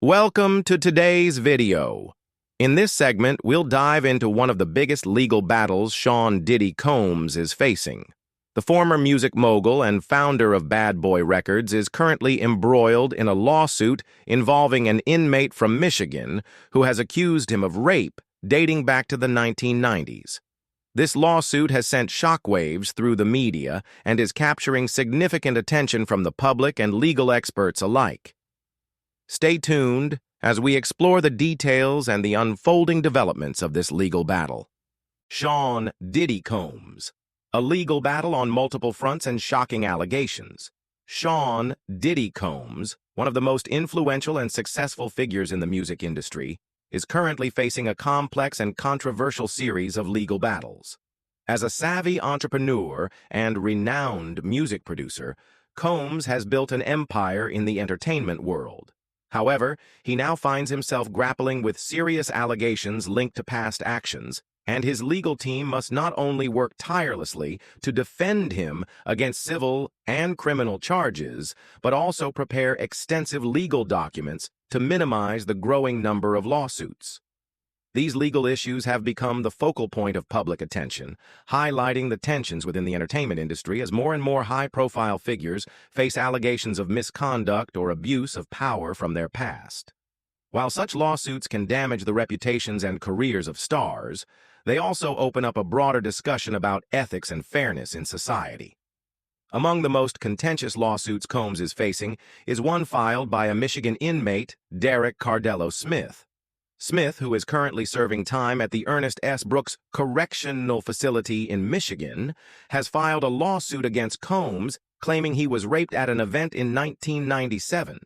Welcome to today's video. In this segment, we'll dive into one of the biggest legal battles Sean "Diddy" Combs is facing. The former music mogul and founder of Bad Boy Records is currently embroiled in a lawsuit involving an inmate from Michigan who has accused him of rape dating back to the 1990s. This lawsuit has sent shockwaves through the media and is capturing significant attention from the public and legal experts alike. Stay tuned as we explore the details and the unfolding developments of this legal battle. Sean "Diddy" Combs. A legal battle on multiple fronts and shocking allegations. Sean "Diddy" Combs, one of the most influential and successful figures in the music industry, is currently facing a complex and controversial series of legal battles. As a savvy entrepreneur and renowned music producer, Combs has built an empire in the entertainment world. However, he now finds himself grappling with serious allegations linked to past actions, and his legal team must not only work tirelessly to defend him against civil and criminal charges, but also prepare extensive legal documents to minimize the growing number of lawsuits. These legal issues have become the focal point of public attention, highlighting the tensions within the entertainment industry as more and more high-profile figures face allegations of misconduct or abuse of power from their past. While such lawsuits can damage the reputations and careers of stars, they also open up a broader discussion about ethics and fairness in society. Among the most contentious lawsuits Combs is facing is one filed by a Michigan inmate, Derek Cardello Smith. Smith, who is currently serving time at the Ernest S. Brooks Correctional Facility in Michigan, has filed a lawsuit against Combs, claiming he was raped at an event in 1997.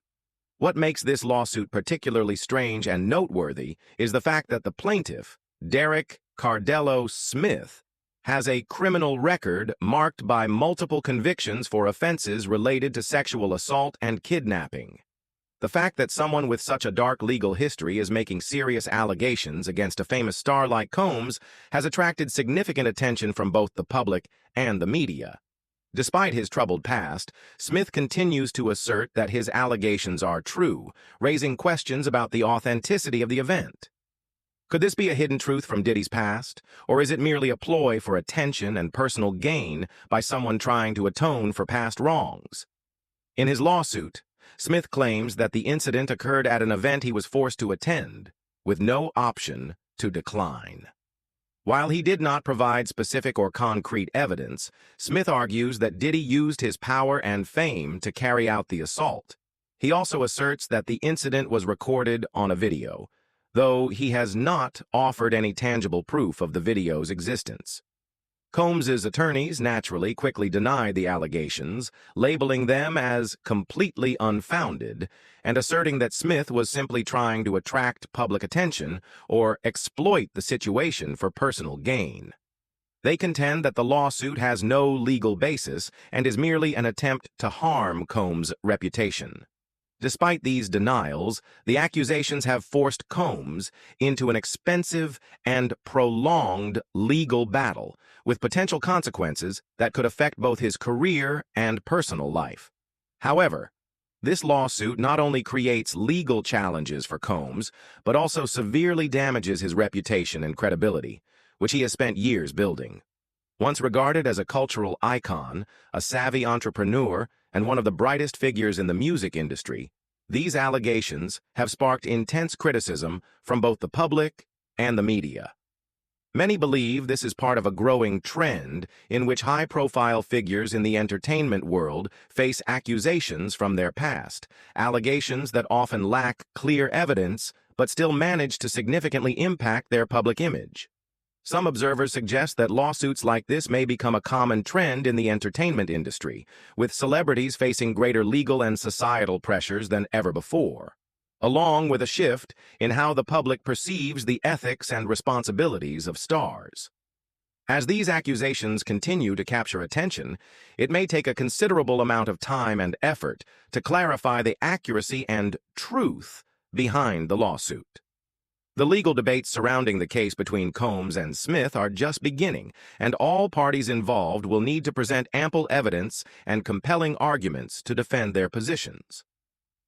What makes this lawsuit particularly strange and noteworthy is the fact that the plaintiff, Derek Cardello Smith, has a criminal record marked by multiple convictions for offenses related to sexual assault and kidnapping. The fact that someone with such a dark legal history is making serious allegations against a famous star like Combs has attracted significant attention from both the public and the media. Despite his troubled past, Smith continues to assert that his allegations are true, raising questions about the authenticity of the event. Could this be a hidden truth from Diddy's past, or is it merely a ploy for attention and personal gain by someone trying to atone for past wrongs? In his lawsuit, Smith claims that the incident occurred at an event he was forced to attend, with no option to decline. While he did not provide specific or concrete evidence, Smith argues that Diddy used his power and fame to carry out the assault. He also asserts that the incident was recorded on a video, though he has not offered any tangible proof of the video's existence. Combs's attorneys naturally quickly denied the allegations, labeling them as completely unfounded and asserting that Smith was simply trying to attract public attention or exploit the situation for personal gain. They contend that the lawsuit has no legal basis and is merely an attempt to harm Combs' reputation. Despite these denials, the accusations have forced Combs into an expensive and prolonged legal battle, with potential consequences that could affect both his career and personal life. However, this lawsuit not only creates legal challenges for Combs, but also severely damages his reputation and credibility, which he has spent years building. Once regarded as a cultural icon, a savvy entrepreneur, and one of the brightest figures in the music industry, these allegations have sparked intense criticism from both the public and the media. Many believe this is part of a growing trend in which high-profile figures in the entertainment world face accusations from their past, allegations that often lack clear evidence but still manage to significantly impact their public image. Some observers suggest that lawsuits like this may become a common trend in the entertainment industry, with celebrities facing greater legal and societal pressures than ever before, along with a shift in how the public perceives the ethics and responsibilities of stars. As these accusations continue to capture attention, it may take a considerable amount of time and effort to clarify the accuracy and truth behind the lawsuit. The legal debates surrounding the case between Combs and Smith are just beginning, and all parties involved will need to present ample evidence and compelling arguments to defend their positions.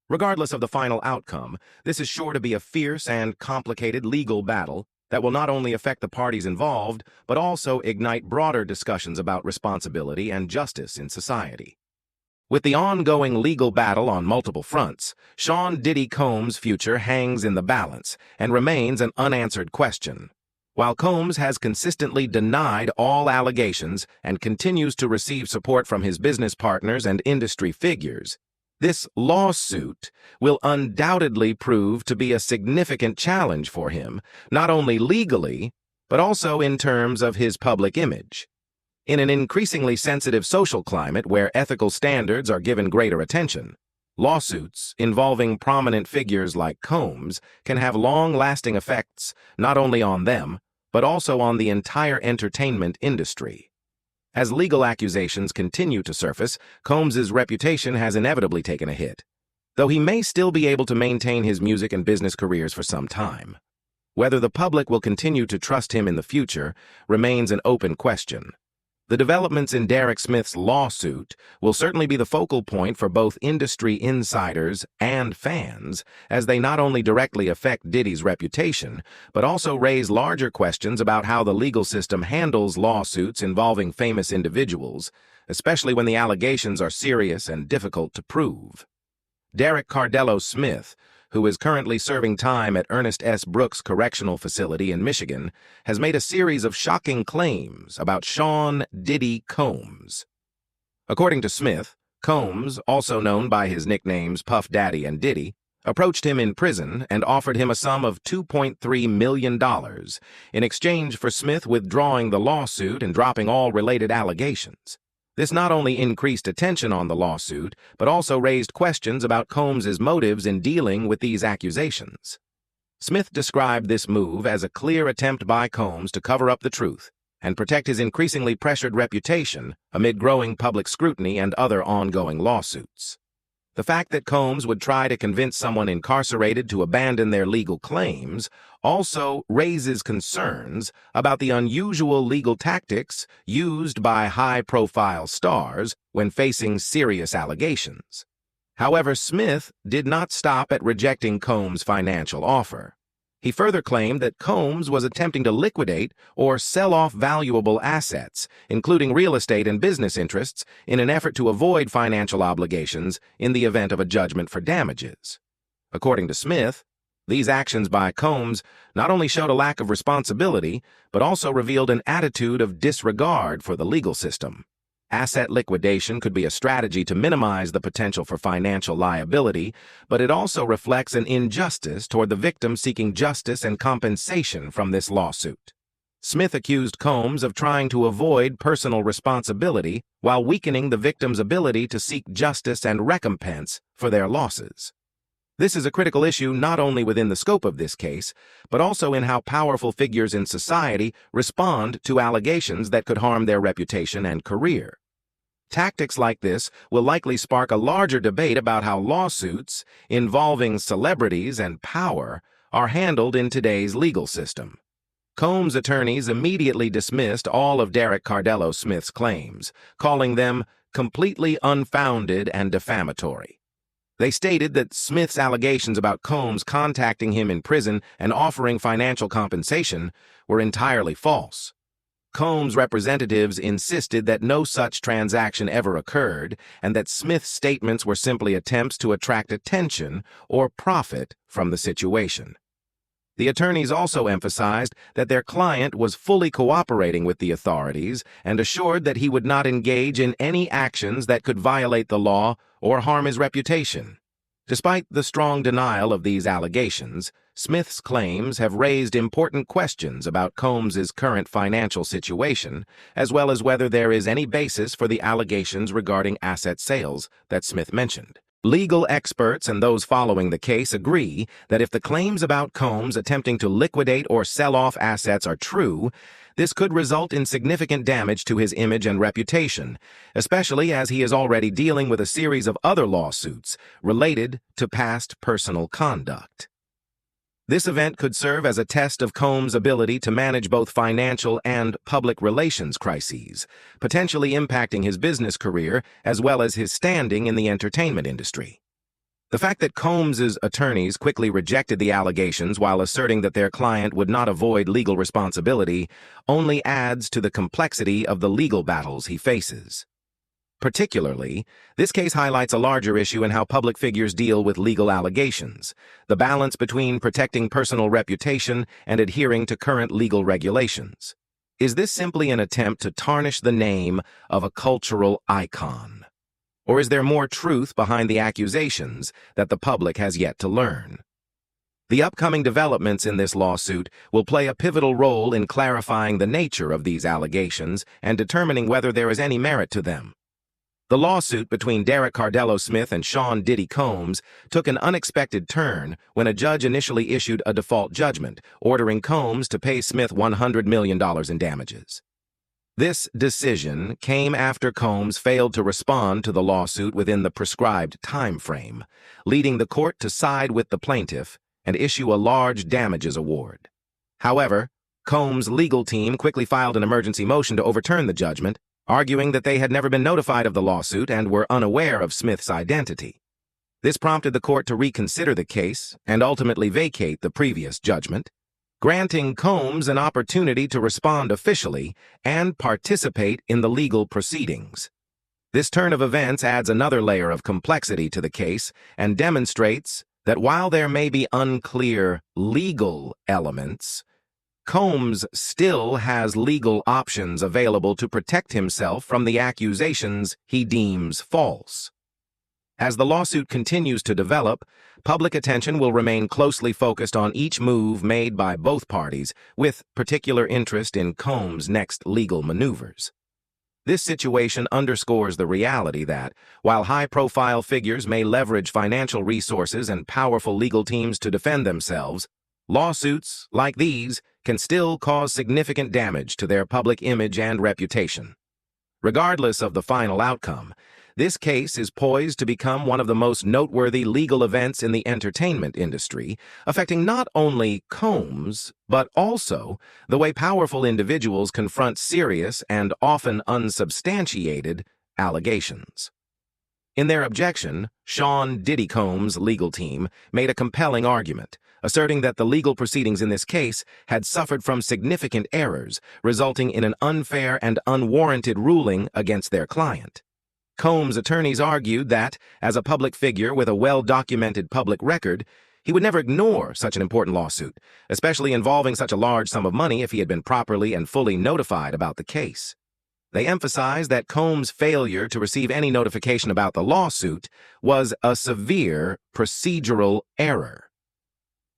Regardless of the final outcome, this is sure to be a fierce and complicated legal battle that will not only affect the parties involved, but also ignite broader discussions about responsibility and justice in society. With the ongoing legal battle on multiple fronts, Sean Diddy Combs' future hangs in the balance and remains an unanswered question. While Combs has consistently denied all allegations and continues to receive support from his business partners and industry figures, this lawsuit will undoubtedly prove to be a significant challenge for him, not only legally, but also in terms of his public image. In an increasingly sensitive social climate where ethical standards are given greater attention, lawsuits involving prominent figures like Combs can have long-lasting effects not only on them, but also on the entire entertainment industry. As legal accusations continue to surface, Combs' reputation has inevitably taken a hit, though he may still be able to maintain his music and business careers for some time. Whether the public will continue to trust him in the future remains an open question. The developments in Derek Smith's lawsuit will certainly be the focal point for both industry insiders and fans, as they not only directly affect Diddy's reputation, but also raise larger questions about how the legal system handles lawsuits involving famous individuals, especially when the allegations are serious and difficult to prove. Derek Cardello Smith, who is currently serving time at Ernest S. Brooks Correctional Facility in Michigan, has made a series of shocking claims about Sean Diddy Combs. According to Smith, Combs, also known by his nicknames Puff Daddy and Diddy, approached him in prison and offered him a sum of $2.3 million in exchange for Smith withdrawing the lawsuit and dropping all related allegations. This not only increased attention on the lawsuit, but also raised questions about Combs' motives in dealing with these accusations. Smith described this move as a clear attempt by Combs to cover up the truth and protect his increasingly pressured reputation amid growing public scrutiny and other ongoing lawsuits. The fact that Combs would try to convince someone incarcerated to abandon their legal claims also raises concerns about the unusual legal tactics used by high-profile stars when facing serious allegations. However, Smith did not stop at rejecting Combs' financial offer. He further claimed that Combs was attempting to liquidate or sell off valuable assets, including real estate and business interests, in an effort to avoid financial obligations in the event of a judgment for damages. According to Smith, these actions by Combs not only showed a lack of responsibility, but also revealed an attitude of disregard for the legal system. Asset liquidation could be a strategy to minimize the potential for financial liability, but it also reflects an injustice toward the victim seeking justice and compensation from this lawsuit. Smith accused Combs of trying to avoid personal responsibility while weakening the victim's ability to seek justice and recompense for their losses. This is a critical issue not only within the scope of this case, but also in how powerful figures in society respond to allegations that could harm their reputation and career. Tactics like this will likely spark a larger debate about how lawsuits involving celebrities and power are handled in today's legal system. Combs' attorneys immediately dismissed all of Derek Cardello Smith's claims, calling them completely unfounded and defamatory. They stated that Smith's allegations about Combs contacting him in prison and offering financial compensation were entirely false. Combs' representatives insisted that no such transaction ever occurred and that Smith's statements were simply attempts to attract attention or profit from the situation. The attorneys also emphasized that their client was fully cooperating with the authorities and assured that he would not engage in any actions that could violate the law or harm his reputation. Despite the strong denial of these allegations, Smith's claims have raised important questions about Combs' current financial situation, as well as whether there is any basis for the allegations regarding asset sales that Smith mentioned. Legal experts and those following the case agree that if the claims about Combs attempting to liquidate or sell off assets are true, this could result in significant damage to his image and reputation, especially as he is already dealing with a series of other lawsuits related to past personal conduct. This event could serve as a test of Combs' ability to manage both financial and public relations crises, potentially impacting his business career as well as his standing in the entertainment industry. The fact that Combs's attorneys quickly rejected the allegations while asserting that their client would not avoid legal responsibility only adds to the complexity of the legal battles he faces. Particularly, this case highlights a larger issue in how public figures deal with legal allegations, the balance between protecting personal reputation and adhering to current legal regulations. Is this simply an attempt to tarnish the name of a cultural icon? Or is there more truth behind the accusations that the public has yet to learn? The upcoming developments in this lawsuit will play a pivotal role in clarifying the nature of these allegations and determining whether there is any merit to them. The lawsuit between Derek Cardello Smith and Sean Diddy Combs took an unexpected turn when a judge initially issued a default judgment, ordering Combs to pay Smith $100 million in damages. This decision came after Combs failed to respond to the lawsuit within the prescribed time frame, leading the court to side with the plaintiff and issue a large damages award. However, Combs' legal team quickly filed an emergency motion to overturn the judgment, arguing that they had never been notified of the lawsuit and were unaware of Smith's identity. This prompted the court to reconsider the case and ultimately vacate the previous judgment, granting Combs an opportunity to respond officially and participate in the legal proceedings. This turn of events adds another layer of complexity to the case and demonstrates that while there may be unclear legal elements, Combs still has legal options available to protect himself from the accusations he deems false. As the lawsuit continues to develop, public attention will remain closely focused on each move made by both parties, with particular interest in Combs' next legal maneuvers. This situation underscores the reality that, while high-profile figures may leverage financial resources and powerful legal teams to defend themselves, lawsuits like these can still cause significant damage to their public image and reputation. Regardless of the final outcome, this case is poised to become one of the most noteworthy legal events in the entertainment industry, affecting not only Combs, but also the way powerful individuals confront serious and often unsubstantiated allegations. In their objection, Sean Diddy Combs' legal team made a compelling argument, asserting that the legal proceedings in this case had suffered from significant errors, resulting in an unfair and unwarranted ruling against their client. Combs' attorneys argued that, as a public figure with a well-documented public record, he would never ignore such an important lawsuit, especially involving such a large sum of money if he had been properly and fully notified about the case. They emphasized that Combs' failure to receive any notification about the lawsuit was a severe procedural error.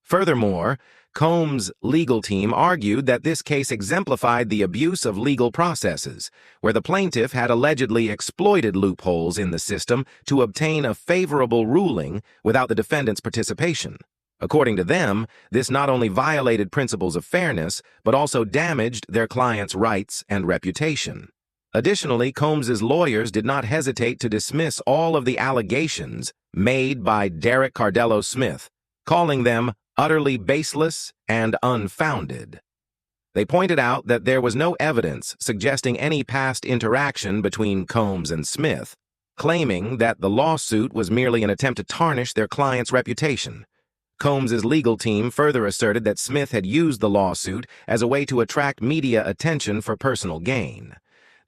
Furthermore, Combs' legal team argued that this case exemplified the abuse of legal processes, where the plaintiff had allegedly exploited loopholes in the system to obtain a favorable ruling without the defendant's participation. According to them, this not only violated principles of fairness, but also damaged their client's rights and reputation. Additionally, Combs' lawyers did not hesitate to dismiss all of the allegations made by Derek Cardello Smith, calling them utterly baseless and unfounded. They pointed out that there was no evidence suggesting any past interaction between Combs and Smith, claiming that the lawsuit was merely an attempt to tarnish their client's reputation. Combs' legal team further asserted that Smith had used the lawsuit as a way to attract media attention for personal gain.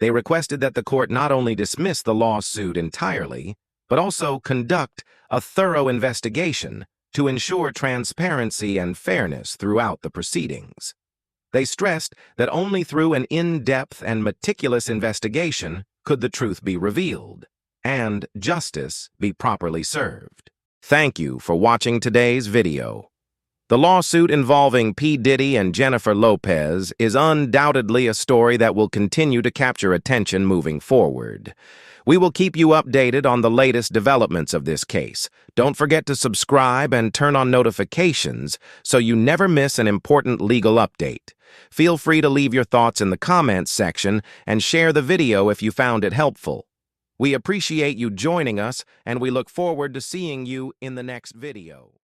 They requested that the court not only dismiss the lawsuit entirely, but also conduct a thorough investigation to ensure transparency and fairness throughout the proceedings. They stressed that only through an in-depth and meticulous investigation could the truth be revealed, and justice be properly served. Thank you for watching today's video. The lawsuit involving P. Diddy and Jennifer Lopez is undoubtedly a story that will continue to capture attention moving forward. We will keep you updated on the latest developments of this case. Don't forget to subscribe and turn on notifications so you never miss an important legal update. Feel free to leave your thoughts in the comments section and share the video if you found it helpful. We appreciate you joining us, and we look forward to seeing you in the next video.